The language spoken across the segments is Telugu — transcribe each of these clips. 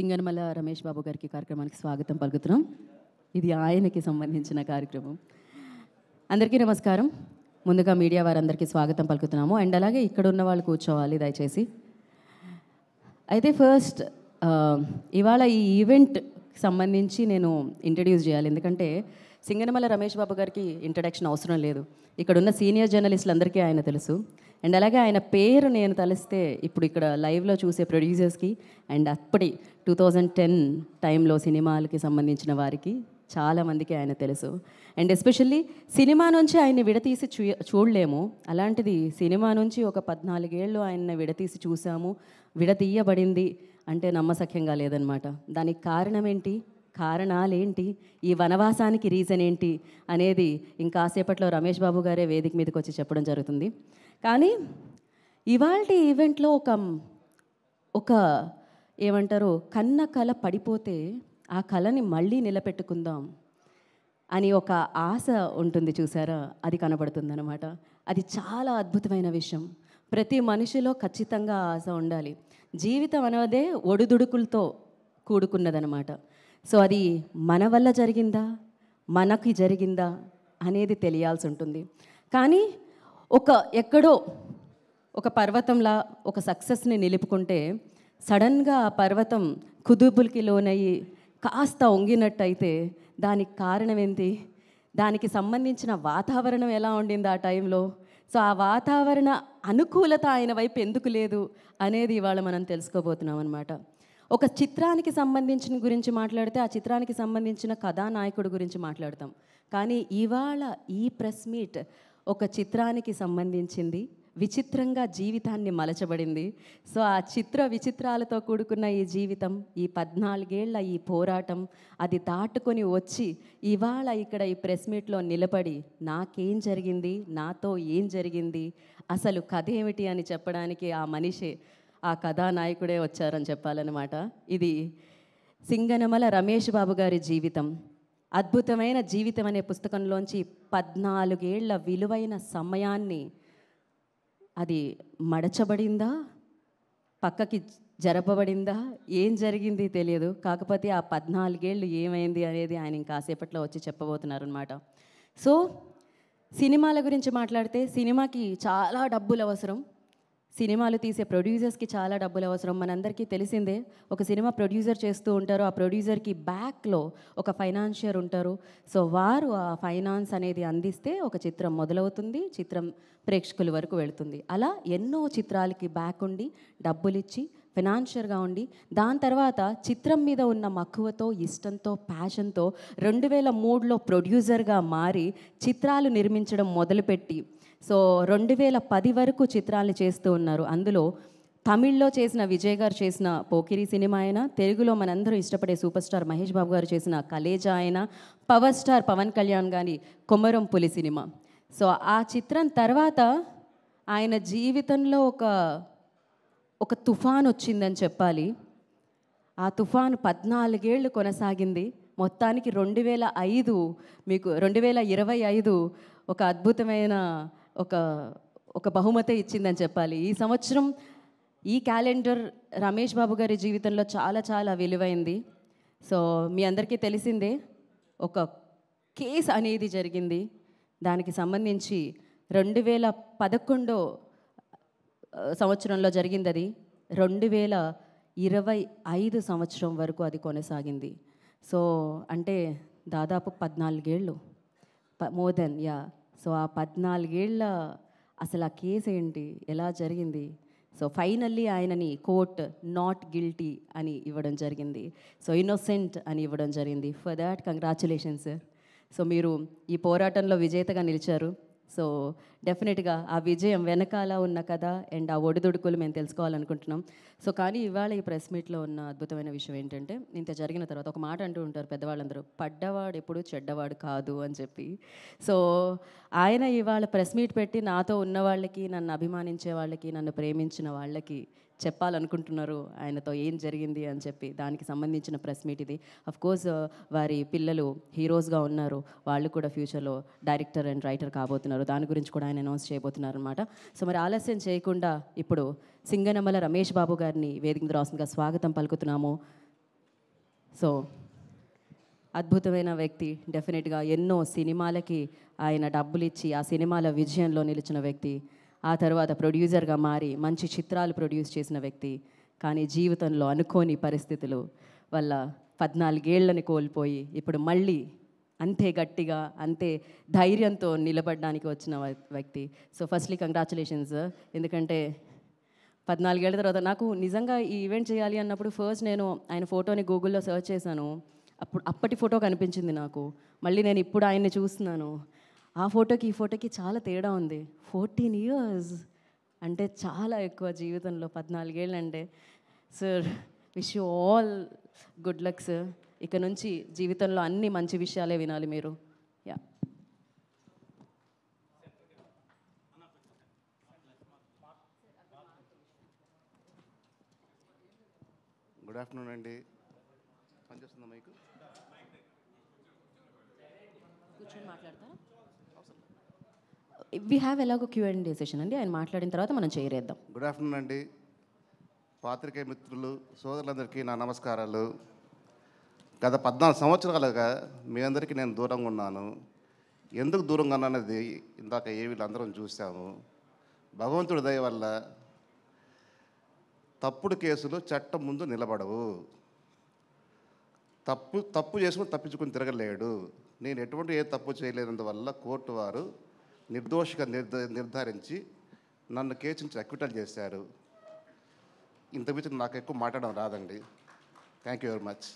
సింగనమల రమేష్ బాబు గారికి కార్యక్రమానికి స్వాగతం పలుకుతున్నాం. ఇది ఆయనకి సంబంధించిన కార్యక్రమం. అందరికీ నమస్కారం. ముందుగా మీడియా వారందరికీ స్వాగతం పలుకుతున్నాము. అండ్ అలాగే ఇక్కడ ఉన్న వాళ్ళు కూర్చోవాలి దయచేసి. అయితే ఫస్ట్ ఇవాళ ఈ ఈవెంట్ సంబంధించి నేను ఇంట్రడ్యూస్ చేయాలి. ఎందుకంటే సింగనమల రమేష్ బాబు గారికి ఇంట్రడక్షన్ అవసరం లేదు. ఇక్కడ ఉన్న సీనియర్ జర్నలిస్టులందరికీ ఆయన తెలుసు. అండ్ అలాగే ఆయన పేరు నేను తలిస్తే ఇప్పుడు ఇక్కడ లైవ్లో చూసే ప్రొడ్యూసర్స్కి అండ్ అప్పటి 2010 టైంలో సినిమాలకి సంబంధించిన వారికి చాలామందికి ఆయన తెలుసు. అండ్ ఎస్పెషల్లీ సినిమా నుంచి ఆయన్ని విడతీసి చూడలేము. అలాంటిది సినిమా నుంచి ఒక 14 ఏళ్ళు ఆయన్ని విడతీసి చూసాము. విడతీయబడింది అంటే నమ్మసఖ్యంగా లేదనమాట. దానికి కారణం ఏంటి, కారణాలేంటి, ఈ వనవాసానికి రీజన్ ఏంటి అనేది ఇంకాసేపట్లో రమేష్ బాబు గారే వేదిక మీదకి వచ్చి చెప్పడం జరుగుతుంది. కానీ ఇవాళ ఈవెంట్లో ఒక ఏమంటారు, కన్న కళ పడిపోతే ఆ కళని మళ్ళీ నిలబెట్టుకుందాం అని ఒక ఆశ ఉంటుంది చూసారా, అది కనబడుతుందన్నమాట. అది చాలా అద్భుతమైన విషయం. ప్రతి మనిషిలో ఖచ్చితంగా ఆశ ఉండాలి. జీవితం అనేదే ఒడిదుడుకులతో కూడుకున్నదనమాట. సో అది మన వల్ల జరిగిందా, మనకి జరిగిందా అనేది తెలియాల్సి ఉంటుంది. కానీ ఎక్కడో ఒక పర్వతంలా ఒక సక్సెస్ని నిలుపుకుంటే సడన్గా ఆ పర్వతం కుదుపులకి లోనయ్యి కాస్త వంగినట్టయితే దానికి కారణం ఏంటి, దానికి సంబంధించిన వాతావరణం ఎలా ఉండింది ఆ టైంలో, సో ఆ వాతావరణ అనుకూలత ఆయన వైపు ఎందుకు లేదు అనేది ఇవాళ మనం తెలుసుకోబోతున్నాం అనమాట. ఒక చిత్రానికి సంబంధించిన గురించి మాట్లాడితే ఆ చిత్రానికి సంబంధించిన కథానాయకుడు గురించి మాట్లాడతాం. కానీ ఇవాళ ఈ ప్రెస్ మీట్ ఒక చిత్రానికి సంబంధించింది, విచిత్రంగా జీవితాన్ని మలచబడింది. సో ఆ విచిత్రాలతో కూడుకున్న ఈ జీవితం, ఈ 14 ఏళ్ల ఈ పోరాటం, అది దాటుకొని వచ్చి ఇవాళ ఇక్కడ ఈ ప్రెస్ మీట్లో నిలబడి నాకేం జరిగింది, నాతో ఏం జరిగింది, అసలు కథ ఏమిటి అని చెప్పడానికి ఆ మనిషే, ఆ కథానాయకుడే వచ్చారని చెప్పాలన్నమాట. ఇది సింగనమల రమేష్ బాబు గారి జీవితం. అద్భుతమైన జీవితం అనే పుస్తకంలోంచి 14 ఏళ్ల విలువైన సమయాన్ని, అది మడచబడిందా, పక్కకి జరపబడిందా, ఏం జరిగింది తెలియదు. కాకపోతే ఆ 14 ఏళ్ళు ఏమైంది అనేది ఆయన ఇంకాసేపట్లో వచ్చి చెప్పబోతున్నారు అనమాట. సో సినిమాల గురించి మాట్లాడితే సినిమాకి చాలా డబ్బులు అవసరం. సినిమాలు తీసే ప్రొడ్యూసర్స్కి చాలా డబ్బులు అవసరం. మనందరికీ తెలిసిందే, ఒక సినిమా ప్రొడ్యూసర్ చేస్తూ ఉంటారు. ఆ ప్రొడ్యూసర్కి బ్యాక్లో ఒక ఫైనాన్షియర్ ఉంటారు. సో వారు ఆ ఫైనాన్స్ అనేది అందిస్తే ఒక చిత్రం మొదలవుతుంది, చిత్రం ప్రేక్షకుల వరకు వెళుతుంది. అలా ఎన్నో చిత్రాలకి బ్యాక్ ఉండి డబ్బులిచ్చి ఫైనాన్షియర్గా ఉండి దాని తర్వాత చిత్రం మీద ఉన్న మక్కువతో, ఇష్టంతో, ప్యాషన్తో 2003లో ప్రొడ్యూసర్గా మారి చిత్రాలు నిర్మించడం మొదలుపెట్టి సో 2010 వరకు చిత్రాలు చేస్తూ ఉన్నారు. అందులో తమిళ్లో చేసిన విజయ్ గారు చేసిన పోకిరి సినిమా అయినా, తెలుగులో మనందరూ ఇష్టపడే సూపర్ స్టార్ మహేష్ బాబు గారు చేసిన కలేజా అయినా, పవర్ స్టార్ పవన్ కళ్యాణ్ గారి కొమరం పులి సినిమా. సో ఆ చిత్రం తర్వాత ఆయన జీవితంలో ఒక తుఫాన్ వచ్చిందని చెప్పాలి. ఆ తుఫాను 14 ఏళ్ళు కొనసాగింది. మొత్తానికి 2025 ఒక అద్భుతమైన ఒక బహుమతి ఇచ్చిందని చెప్పాలి. ఈ సంవత్సరం ఈ క్యాలెండర్ రమేష్ బాబు గారి జీవితంలో చాలా చాలా విలువైంది. సో మీ అందరికీ తెలిసిందే, ఒక కేసు అనేది జరిగింది. దానికి సంబంధించి 2011 సంవత్సరంలో జరిగింది. అది 2025 సంవత్సరం వరకు అది కొనసాగింది. సో అంటే దాదాపు 14 ఏళ్ళు, మోర్ దెన్ సో ఆ 14 ఏళ్ళ అసలు ఆ కేసు ఏంటి, ఎలా జరిగింది. సో ఫైనల్లీ ఆయనని కోర్ట్ నాట్ గిల్టీ అని ఇవ్వడం జరిగింది. సో ఇన్నోసెంట్ అని ఇవ్వడం జరిగింది. For that congratulations sir. So మీరు ఈ పోరాటంలో విజేతగా నిలిచారు. సో డెఫినెట్గా ఆ విజయం వెనకాల ఉన్న కదా అండ్ ఆ ఒడిదుడుకులు మేము తెలుసుకోవాలనుకుంటున్నాం. సో కానీ ఇవాళ ఈ ప్రెస్ మీట్లో ఉన్న అద్భుతమైన విషయం ఏంటంటే, ఇంత జరిగిన తర్వాత ఒక మాట అంటూ ఉంటారు పెద్దవాళ్ళందరూ, పడ్డవాడు ఎప్పుడు చెడ్డవాడు కాదు అని చెప్పి. సో ఆయన ఇవాళ ప్రెస్ మీట్ పెట్టి నాతో ఉన్న వాళ్ళకి, నన్ను అభిమానించే వాళ్ళకి, నన్ను ప్రేమించిన వాళ్ళకి చెప్పాలనుకుంటున్నారు ఆయనతో ఏం జరిగింది అని చెప్పి. దానికి సంబంధించిన ప్రెస్ మీట్ ఇది. అఫ్కోర్స్ వారి పిల్లలు హీరోస్గా ఉన్నారు, వాళ్ళు కూడా ఫ్యూచర్లో డైరెక్టర్ అండ్ రైటర్ కాబోతున్నారు. దాని గురించి కూడా ఆయన అనౌన్స్ చేయబోతున్నారు అనమాట. సో మరి ఆలస్యం చేయకుండా ఇప్పుడు సింగనమల రమేష్ బాబు గారిని వేదిక మీద రాస్తుందిగా స్వాగతం పలుకుతున్నాము. సో అద్భుతమైన వ్యక్తి, డెఫినెట్గా ఎన్నో సినిమాలకి ఆయన డబ్బులు ఇచ్చి ఆ సినిమాల విజయంలో నిలిచిన వ్యక్తి, ఆ తర్వాత ప్రొడ్యూసర్గా మారి మంచి చిత్రాలు ప్రొడ్యూస్ చేసిన వ్యక్తి. కానీ జీవితంలో అనుకోని పరిస్థితులు వల్ల 14 ఏళ్ళని కోల్పోయి ఇప్పుడు మళ్ళీ అంతే గట్టిగా అంతే ధైర్యంతో నిలబడడానికి వచ్చిన వ్యక్తి. So firstly congratulations. ఎందుకంటే 14 ఏళ్ళ తర్వాత నాకు నిజంగా ఈ ఈవెంట్ చేయాలి అన్నప్పుడు ఫస్ట్ నేను ఆయన ఫోటోని గూగుల్లో సెర్చ్ చేశాను. అప్పటి ఫోటో కనిపించింది నాకు. మళ్ళీ నేను ఇప్పుడు ఆయన్ని చూస్తున్నాను. ఆ ఫోటోకి ఈ ఫోటోకి చాలా తేడా ఉంది. 14 ఇయర్స్ అంటే చాలా ఎక్కువ జీవితంలో. 14 ఏళ్ళు అంటే. Sir, wish you all good luck sir. ఇక నుంచి జీవితంలో అన్ని మంచి విషయాలే వినాలి మీరు. యా. గుడ్ ఆఫ్టర్నూన్ అండి. పనిచేస్తుందా మైకు? కూర్చొని మాట్లాడతారా? వి హ్యావ్ ఎలాగో Q&A సెషన్ అండి. ఆయన మాట్లాడిన తర్వాత మనం చేరేద్దాం. గుడ్ ఆఫ్టర్నూన్ అండి. పాత్రికేయ మిత్రులు, సోదరులందరికీ నా నమస్కారాలు. గత 14 సంవత్సరాలుగా మీ అందరికీ నేను దూరంగా ఉన్నాను. ఎందుకు దూరంగా ఉన్నానది ఇందాక వీళ్ళందరం చూసాము. భగవంతుడి దయ వల్ల తప్పుడు కేసులు చట్టం ముందు నిలబడవు. తప్పు చేసుకుని తప్పించుకుని తిరగలేడు. నేను ఎటువంటి తప్పు చేయలేనందువల్ల కోర్టు వారు నిర్దోషిగా నిర్ధారించి నన్ను కేసు నుంచి అక్విటల్ చేశారు. ఇంతమించి నాకు ఎక్కువ మాట్లాడడం రాదండి. Thank you very much.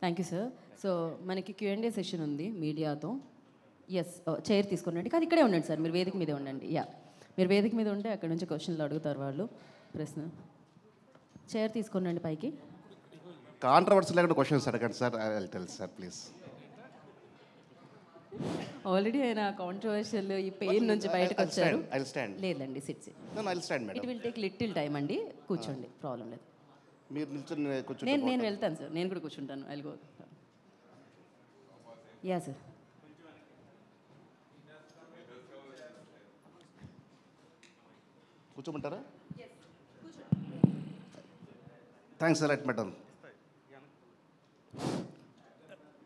Thank you sir. So మనకి Q&A సెషన్ ఉంది మీడియాతో. ఎస్, చైర్ తీసుకున్నాండి. కానీ ఇక్కడే ఉండండి సార్, మీరు వేదిక మీదే ఉండండి. యా, మీరు వేదిక మీద ఉంటే అక్కడ నుంచి క్వశ్చన్లు అడుగుతారు వాళ్ళు. ప్రశ్న చైర్ తీసుకున్నాండి పైకి. కాంట్రవర్సీ లేకుండా క్వశ్చన్స్ అడగండి sir. I will tell sir please. Already ఆయన కాంట్రవర్షియల్ ఈ పెయిన్ నుంచి బయటకు వచ్చారు. లేదండి, SIT it will take little time అండి. కూర్చోండి, ప్రాబ్లం లేదు. మీరు నిల్చొని నేను వెళ్తాను సార్, నేను కూడా కూర్చుంటాను. I will go. Yeah sir. కూర్చోమంటారా? Thanks sir. Madam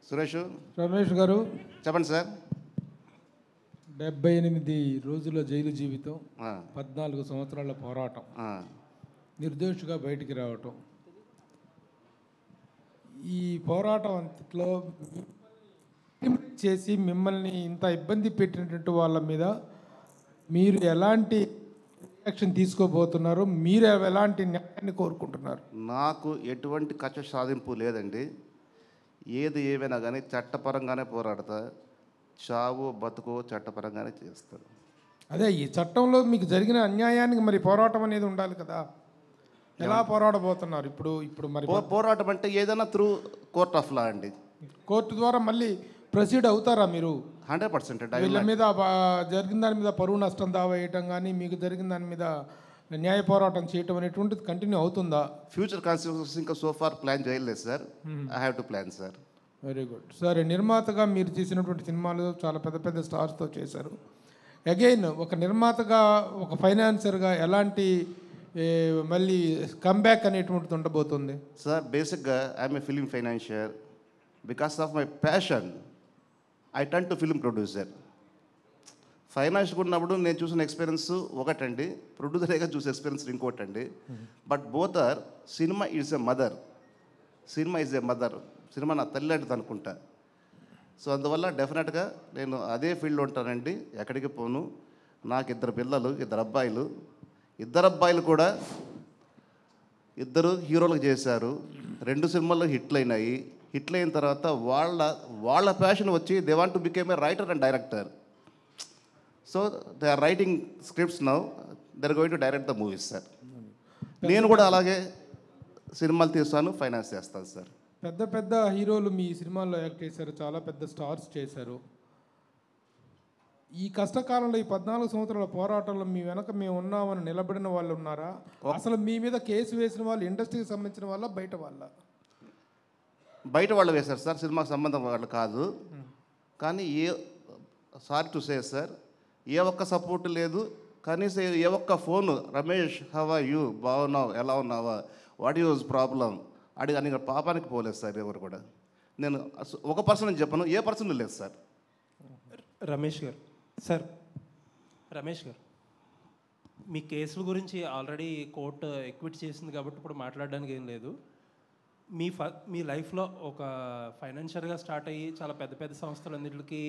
Suresh Ramesh గారు చెప్పండి సార్. 78 రోజుల జైలు జీవితం, 14 సంవత్సరాల పోరాటం, నిర్దోషిగా బయటికి రావటం. ఈ పోరాటం అంతట్లో చేసి మిమ్మల్ని ఇంత ఇబ్బంది పెట్టినటువంటి వాళ్ళ మీద మీరు ఎలాంటి యాక్షన్ తీసుకోబోతున్నారు? మీరు ఎలాంటి న్యాయాన్ని కోరుకుంటున్నారు? నాకు ఎటువంటి కక్ష సాధింపు లేదండి. ఏది ఏమైనా కానీ చట్టపరంగానే పోరాడతా. చావు బతుకు చట్టపరంగానే చేస్తారు. అదే, ఈ చట్టంలో మీకు జరిగిన అన్యాయానికి మరి పోరాటం అనేది ఉండాలి కదా. ఎలా పోరాడబోతున్నారు ఇప్పుడు మరి? పోరాటం అంటే ఏదైనా త్రూ కోర్ట్ ఆఫ్ లా అండి. కోర్టు ద్వారా మళ్ళీ ప్రొసీడ్ అవుతారా మీరు? 100%. వీళ్ళ మీద జరిగిన దాని మీద పరువు నష్టం దావా వేయటం కానీ మీకు జరిగిన దాని మీద న్యాయ పోరాటం చేయటం అనేటువంటిది కంటిన్యూ అవుతుందా? ఫ్యూచర్ కాన్సిక్వెన్సెస్ ఇంకా సో ఫార్ ప్లాన్ చేయలేదు sir. I have to plan sir. Very good. సరే, నిర్మాతగా మీరు చేసినటువంటి సినిమాలు చాలా పెద్ద పెద్ద స్టార్స్తో చేశారు. అగైన్ ఒక నిర్మాతగా, ఒక ఫైనాన్సర్గా ఎలాంటి మళ్ళీ కమ్బ్యాక్ అనేటువంటిది ఉండబోతుంది? సార్, బేసిక్గా I'm a film financier. Because of my passion I turn to film producer. Financial ఉన్నప్పుడు నేను చూసిన ఎక్స్పీరియన్స్ ఒకటండి, ప్రొడ్యూసర్గా చూసే ఎక్స్పీరియన్స్ ఇంకోటండి. But both are. Cinema is a mother. Cinema is a mother. Cinema నా తల్లి లాంటిది అనుకుంటా. సో అందువల్ల డెఫినెట్గా నేను అదే ఫీల్డ్లో ఉంటానండి, ఎక్కడికి పోను. నాకు 2 పిల్లలు, 2 అబ్బాయిలు. 2 అబ్బాయిలు కూడా 2 హీరోలకు చేశారు. 2 సినిమాల్లో హిట్లు అయినాయి. హిట్లు అయిన తర్వాత వాళ్ళ ప్యాషన్ వచ్చి they want to become a writer and director. So they are writing scripts now. They are going to direct the movies sir. నేను కూడా అలాగే సినిమాలు తీస్తాను, ఫైనాన్స్ చేస్తాను సార్. పెద్ద పెద్ద హీరోలు మీ సినిమాల్లో యాక్ట్ చేశారు, చాలా పెద్ద స్టార్స్ చేశారు. ఈ కష్టకాలంలో, ఈ 14 సంవత్సరాల పోరాటంలో మీ వెనక మేము ఉన్నామని నిలబడిన వాళ్ళు ఉన్నారా? అసలు మీ మీద కేసు వేసిన వాళ్ళు ఇండస్ట్రీకి సంబంధించిన వాళ్ళ, బయట వాళ్ళ? బయట వాళ్ళు వేశారు సార్, సినిమాకి సంబంధం వాళ్ళు కాదు. కానీ సారీ టు సే సార్, ఏ ఒక్క సపోర్ట్ లేదు. కనీసం ఏ ఒక్క phone, Ramesh how are you, బాగున్నావు, ఎలా ఉన్నావా, వాట్ యూజ్ ప్రాబ్లం, అని పాపానికి పోలేదు సార్ ఎవరు కూడా. నేను ఒక పర్సన్ అని చెప్పను, ఏ పర్సన్ లేదు సార్. రమేష్ గారు సార్, రమేష్ గారు మీ కేసుల గురించి ఆల్రెడీ కోర్టు ఎక్విట్ చేసింది కాబట్టి ఇప్పుడు మాట్లాడడానికి ఏం లేదు. మీ లైఫ్లో ఒక ఫైనాన్షియల్గా స్టార్ట్ అయ్యి చాలా పెద్ద పెద్ద సంస్థలన్నింటికి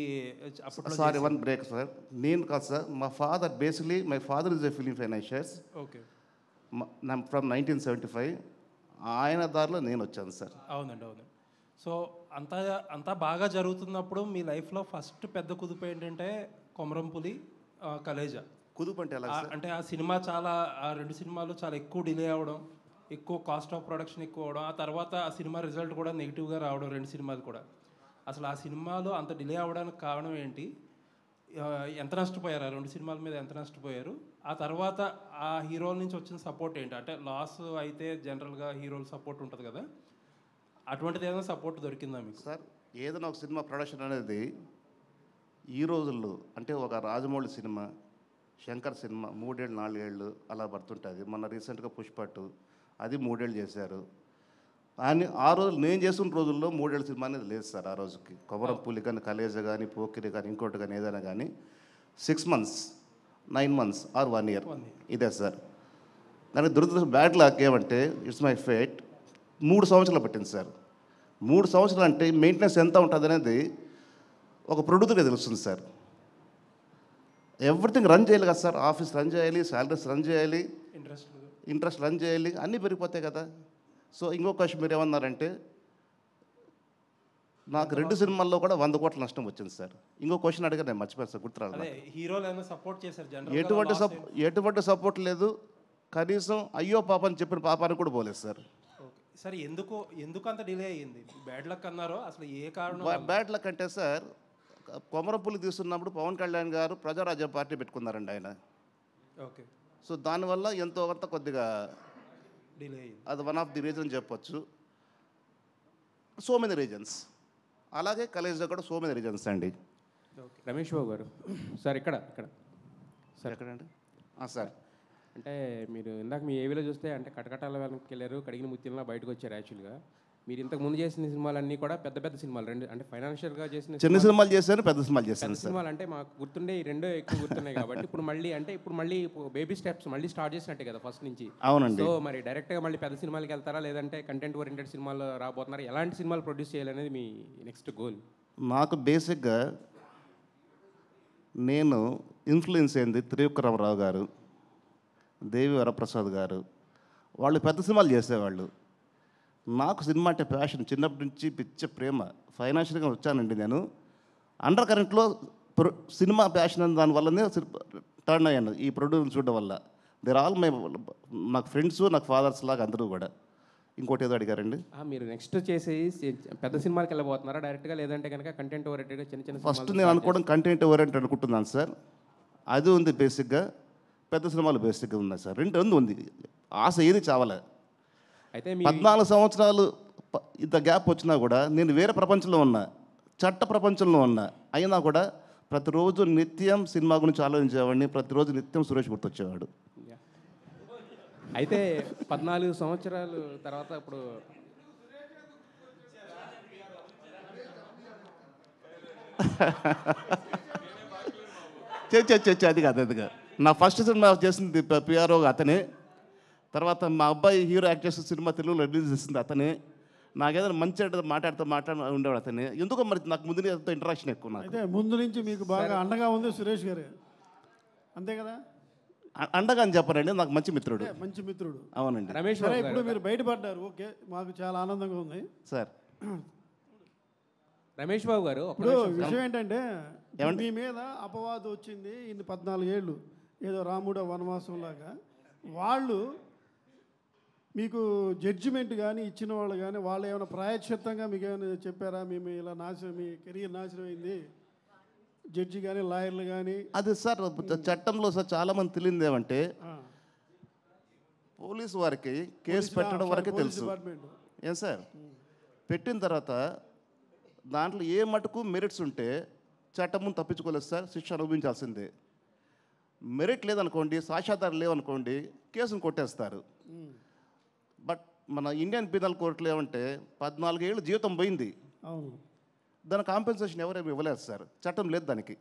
అప్పట్లో సారీ, వన్ బ్రేక్ సార్. నేను కాదు సార్, మా father basically my father is a film financiers. Okay. From 1975 ఆయన దారిలో నేను వచ్చాను సార్. అవునండి, అవును. సో అంతా బాగా జరుగుతున్నప్పుడు మీ లైఫ్లో ఫస్ట్ పెద్ద కుదుపు ఏంటంటే కొమరంపులి, కలేజా. కుదుపు అంటే ఎలా సార్? అంటే ఆ సినిమా ఆ 2 సినిమాలు చాలా ఎక్కువ డిలే అవ్వడం, ఎక్కువ కాస్ట్ ఆఫ్ ప్రొడక్షన్ ఎక్కువ అవడం, ఆ తర్వాత ఆ సినిమా రిజల్ట్ కూడా నెగిటివ్గా రావడం 2 సినిమాలు కూడా. అసలు ఆ సినిమాలు అంత డిలే అవ్వడానికి కారణం ఏంటి? ఎంత నష్టపోయారు? ఆ 2 సినిమాల మీద ఎంత నష్టపోయారు? ఆ తర్వాత ఆ హీరోల నుంచి వచ్చిన సపోర్ట్ ఏంటి? అంటే లాస్ అయితే జనరల్గా హీరోల సపోర్ట్ ఉంటుంది కదా, అటువంటిది ఏదైనా సపోర్ట్ దొరికిందా మీకు? సార్, ఏదైనా ఒక సినిమా ప్రొడక్షన్ అనేది ఈ రోజుల్లో అంటే ఒక రాజమౌళి సినిమా, శంకర్ సినిమా 3 ఏళ్ళు 4 ఏళ్ళు అలా పడుతుంటుంది. మొన్న రీసెంట్గా పుష్పట్టు అది 3 ఏళ్ళు చేశారు. కానీ ఆ రోజు నేను చేస్తున్న రోజుల్లో 3 ఏళ్ళ సినిమా అనేది లేదు సార్. ఆ రోజుకి కొమరంపులి కానీ, కలేజా కానీ, పోకిరి కానీ, ఇంకోటి కానీ ఏదైనా కానీ 6 months 9 months ఆర్ 1 year ఇదే సార్. కానీ దురదృష్టం బ్యాడ్ లక్ ఏమంటే ఇట్స్ మై ఫేట్ 3 సంవత్సరాలు పట్టింది సార్. 3 సంవత్సరాలు అంటే మెయింటెనెన్స్ ఎంత ఉంటుంది అనేది ఒక ప్రొడ్యూసర్గా తెలుస్తుంది సార్. ఎవ్రీథింగ్ రన్ చేయాలి కదా సార్, ఆఫీస్ రన్ చేయాలి, శాలరీస్ రన్ చేయాలి, ఇంట్రెస్ట్ రన్ చేయాలి, అన్నీ పెరిగిపోతాయి కదా. సో ఇంకొక క్వశ్చన్ మీరు ఏమన్నారంటే నాకు 2 సినిమాల్లో కూడా 100 కోట్ల నష్టం వచ్చింది సార్. ఇంకో క్వశ్చన్ అడిగారు, నేను మర్చిపోయాను సార్, గుర్తురాలి. హీరోలు ఏమైనా సపోర్ట్ చేశారు? ఎటువంటి సపోర్ట్ లేదు. కనీసం అయ్యో పాప అని చెప్పిన పాపానికి కూడా పోలేదు సార్. సరే, ఎందుకు అంత డిలే అయ్యింది? బ్యాడ్ లక్ అన్నారో, అసలు ఏ కారణం? బ్యాడ్ లక్ అంటే సార్, కొమరంపులి తీస్తున్నప్పుడు పవన్ కళ్యాణ్ గారు ప్రజారాజ్యం పార్టీ పెట్టుకున్నారండి ఆయన. ఓకే. సో దానివల్ల ఎంతో కొంత కొద్దిగా డిలే అయ్యింది. అది వన్ ఆఫ్ ది రీజన్ చెప్పొచ్చు. So many reasons. అలాగే కలేజ్లో కూడా సో మెనీ రీజన్స్ అండి. ఓకే. రమేష్ బాబు గారు సార్, ఇక్కడ సార్ ఎక్కడండి? సార్, అంటే మీరు ఇందాక మీ ఏవిలో చూస్తే అంటే కటకటాల వెనక్కి వెళ్ళారు, కడిగిన ముత్యంలా బయటకు వచ్చారు. యాక్చువల్గా మీరు ఇంతకు ముందు చేసిన సినిమాలన్నీ కూడా పెద్ద పెద్ద సినిమాలు, 2 అంటే ఫైనాన్షియల్గా చేసిన చిన్న సినిమాలు చేశాను, పెద్ద సినిమాలు చేశాను. సినిమాలు అంటే మాకు గుర్తుండే ఈ 2 ఎక్కువ గుర్తున్నాయి కాబట్టి ఇప్పుడు మళ్ళీ బేబీ స్టెప్స్ మళ్ళీ స్టార్ట్ చేసినట్టే కదా ఫస్ట్ నుంచి. అవునండి. సో మరి డైరెక్ట్గా మళ్ళీ పెద్ద సినిమాలకి వెళ్తారా, లేదంటే కంటెంట్ ఓరియంటెడ్ సినిమాలు రాబోతున్నారా? ఎలాంటి సినిమాలు ప్రొడ్యూస్ చేయాలనేది మీ నెక్స్ట్ గోల్? నాకు బేసిక్గా నేను ఇన్ఫ్లుయెన్స్ అయింది త్రివిక్రమరావు గారు, దేవి వరప్రసాద్ గారు. వాళ్ళు పెద్ద సినిమాలు చేసేవాళ్ళు. నాకు సినిమా అంటే ప్యాషన్, చిన్నప్పటి నుంచి పిచ్చ ప్రేమ. ఫైనాన్షియల్గా వచ్చానండి నేను. అండర్ కరెంట్లో సినిమా ప్యాషన్ అని దానివల్లనే టర్న్ అయ్యాను ఈ ప్రొడ్యూసర్ చూడడం వల్ల. దేర్ ఆల్ నాకు ఫ్రెండ్స్, నాకు ఫాదర్స్ లాగా అందరూ కూడా. ఇంకోటి ఏదో అడిగారండి. మీరు నెక్స్ట్ చేసే పెద్ద సినిమాకి వెళ్ళబోతున్నారా డైరెక్ట్గా, లేదంటే కనుక కంటెంట్ ఓరియంటెడ్గా చిన్న చిన్న? ఫస్ట్ నేను అనుకోవడం కంటెంట్ ఓరియంటెడ్ అనుకుంటున్నాను సార్. అది ఉంది బేసిక్గా. పెద్ద సినిమాలు బేసిక్గా ఉన్నాయి సార్. 2 ఉంది. ఆశ ఏది చావలే. అయితే 14 సంవత్సరాలు ఇంత గ్యాప్ వచ్చినా కూడా నేను వేరే ప్రపంచంలో ఉన్నా, చట్ట ప్రపంచంలో ఉన్నా. అయినా కూడా ప్రతిరోజు నిత్యం సినిమా గురించి ఆలోచించేవాడిని. ప్రతిరోజు నిత్యం సురేష్ గుర్తొచ్చేవాడు. అయితే 14 సంవత్సరాలు తర్వాత ఇప్పుడు అది కాదు. నా ఫస్ట్ సినిమా చేసింది పిఆర్ఓ అతనే. తర్వాత మా అబ్బాయి హీరో యాక్ట్ చేసిన సినిమా తెలుగులో రిలీజ్ చేసింది అతనే. నాకేదైనా మంచి మాట్లాడుతూ ఉండేవాడు అతనే. ఎందుకో మరి నాకు ముందు ఇంటరాక్షన్ ఎక్కువ. నాకు అయితే ముందు నుంచి మీకు బాగా అండగా ఉంది సురేష్ గారు, అంతే కదా? అండగా అని చెప్పనండి, నాకు మంచి మిత్రుడు. మంచి మిత్రుడు. అవునండి. రమేష్ సరే, ఇప్పుడు మీరు బయటపడ్డారు, ఓకే, మాకు చాలా ఆనందంగా ఉంది సార్. రమేష్ బాబు గారు ఇప్పుడు విషయం ఏంటంటే మీ మీద అపవాదం వచ్చింది ఇన్ని 14 ఏళ్ళు, ఏదో రాముడు వనవాసం లాగా. వాళ్ళు మీకు జడ్జిమెంట్ కానీ ఇచ్చిన వాళ్ళు కానీ వాళ్ళు ఏమైనా ప్రాయశ్చిత్తంగా మీకు ఏమైనా చెప్పారా? మేము ఇలా నాశనం, మీ కెరీర్ నాశనం అయింది, జడ్జి కానీ లాయర్లు కానీ? అది సార్ చట్టంలో సార్ చాలామంది తెలియదు ఏమంటే పోలీసు వారికి కేసు పెట్టడం వరకే తెలుసు. డిపార్ట్మెంట్ ఏం సార్, పెట్టిన తర్వాత దాంట్లో ఏ మటుకు మెరిట్స్ ఉంటే చట్టం ముందు తప్పించుకోలేదు సార్, శిక్ష అనుభవించాల్సిందే. మెరిట్ లేదనుకోండి, సాక్ష్యాధారాలు లేవనుకోండి, కేసును కొట్టేస్తారు. బట్ మన ఇండియన్ పీనల్ కోర్టులో ఏమంటే 14 ఏళ్ళు జీవితం పోయింది. అవును, దాని కాంపెన్సేషన్ ఎవరేమి ఇవ్వలేదు సార్, చట్టం లేదు దానికి.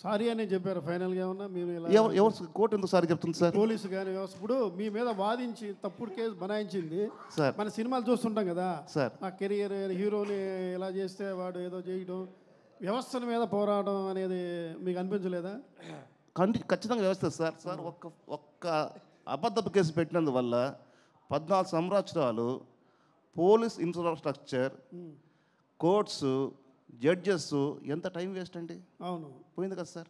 సారీ అని చెప్పారు ఫైనల్గా. ఏమన్నా మేము ఇలా ఎవరు కోర్టు ఎందుకు సారీ చెప్తుంది సార్? పోలీసు కానీ వ్యవస్థ ఇప్పుడు మీ మీద వాదించి తప్పుడు కేసు బనాయించింది సార్ మన సినిమాలు చూస్తుంటాం కదా సార్ నా కెరియర్ హీరోని ఇలా చేస్తే వాడు ఏదో చేయడం, వ్యవస్థల మీద పోరాటం అనేది మీకు అనిపించలేదా? ఖచ్చితంగా వ్యవస్థ సార్. సార్ ఒక్క అబద్ధపు కేసు పెట్టినందువల్ల 14 సంవత్సరాలు పోలీస్ ఇన్ఫ్రాస్ట్రక్చర్, కోర్ట్స్, జడ్జెస్ ఎంత టైం వేస్ట్ అండి. అవును, పోయింది కదా సార్.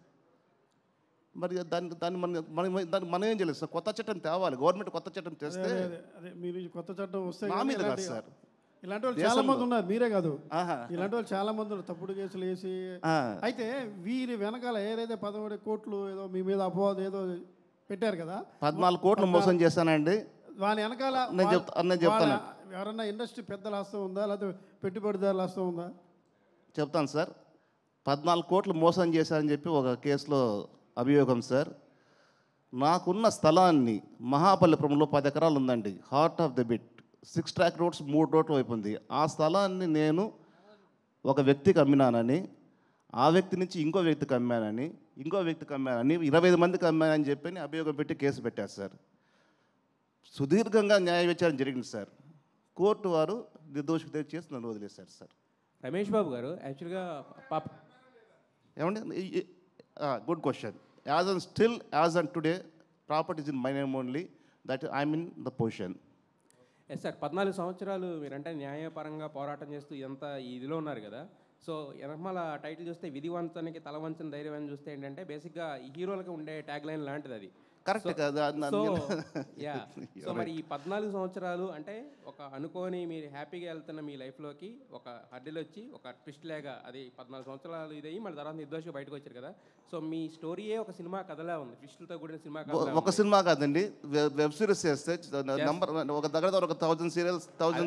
మరి దాన్ని మనం ఏం చేయలేదు సార్, కొత్త చట్టం తేవాలి. గవర్నమెంట్ కొత్త చట్టం తెస్తే అదే మీరు కొత్త చట్టం వస్తే మా కానీ మీద కాదు సార్. ఇలాంటి వాళ్ళు చాలా మంది ఉన్నారు, మీరే కాదు, ఆహా. ఇలాంటి వాళ్ళు చాలా మంది ఉన్నారు తప్పుడు కేసులు వేసి. అయితే వీరి వెనకాల ఏదైతే 11 కోట్లు ఏదో మీ మీద అపవాదం ఏదో పెట్టారు కదా, 14 కోట్లు మోసం చేశానండి. వాని వెనకాల నేను చెప్తాను. ఎవరన్నా ఇండస్ట్రీ పెద్దల హస్తం ఉందా, లేకపోతే పెట్టుబడిదారుల హస్తం ఉందా? చెప్తాను సార్. 14 కోట్లు మోసం చేశారని చెప్పి ఒక కేసులో అభియోగం సార్. నాకున్న స్థలాన్ని మహాబలిపురంలో 10 ఎకరాలు ఉందండి, heart of the bit, 6 track roads 3 రోడ్లు అయిపోయింది. ఆ స్థలాన్ని నేను ఒక వ్యక్తికి అమ్మినానని, ఆ వ్యక్తి నుంచి ఇంకో వ్యక్తికి అమ్మానని, ఇంకో వ్యక్తికి అమ్మానని, 25 మందికి అమ్మానని చెప్పి అభియోగం పెట్టి కేసు పెట్టారు సార్. సుదీర్ఘంగా న్యాయ విచారణ జరిగింది సార్. కోర్టు వారు నిర్దోషిత చేసి నన్ను వదిలేశారు సార్. రమేష్ బాబు గారు యాక్చువల్గా పాప ఏమండి, good question. As and today properties in my name only, that I'm in the position. Yes sir, 14 సంవత్సరాలు మీరంటే న్యాయపరంగా పోరాటం చేస్తూ ఇదంతా ఇదిలో ఉన్నారు కదా. సో వెనకమాల టైటిల్ చూస్తే విధి వంచడానికి తల వంచని ధైర్యం అని చూస్తే ఏంటంటే బేసిక్గా ఈ హీరోలకు ఉండే ట్యాగ్ లైన్ లాంటిది అది. కరెక్ట్ కదా. సో మరి ఈ 14 సంవత్సరాలు అంటే ఒక అనుకోని మీరు హ్యాపీగా వెళ్తున్న మీ లైఫ్లోకి ఒక హడ్డీలు వచ్చి ఒక ట్విస్ట్ లేగా అది 14 సంవత్సరాలు ఇదయ్యి మళ్ళీ తర్వాత నిర్దోషిగా బయటకు వచ్చారు కదా. సో మీ స్టోరీయే ఒక సినిమా కథలా ఉంది, ట్విస్టులతో కూడిన సినిమా కథ. ఒక సినిమా కాదండి, వెబ్ సిరీస్ చేస్తే నంబర్ ఒక దగ్గర ఒక 1000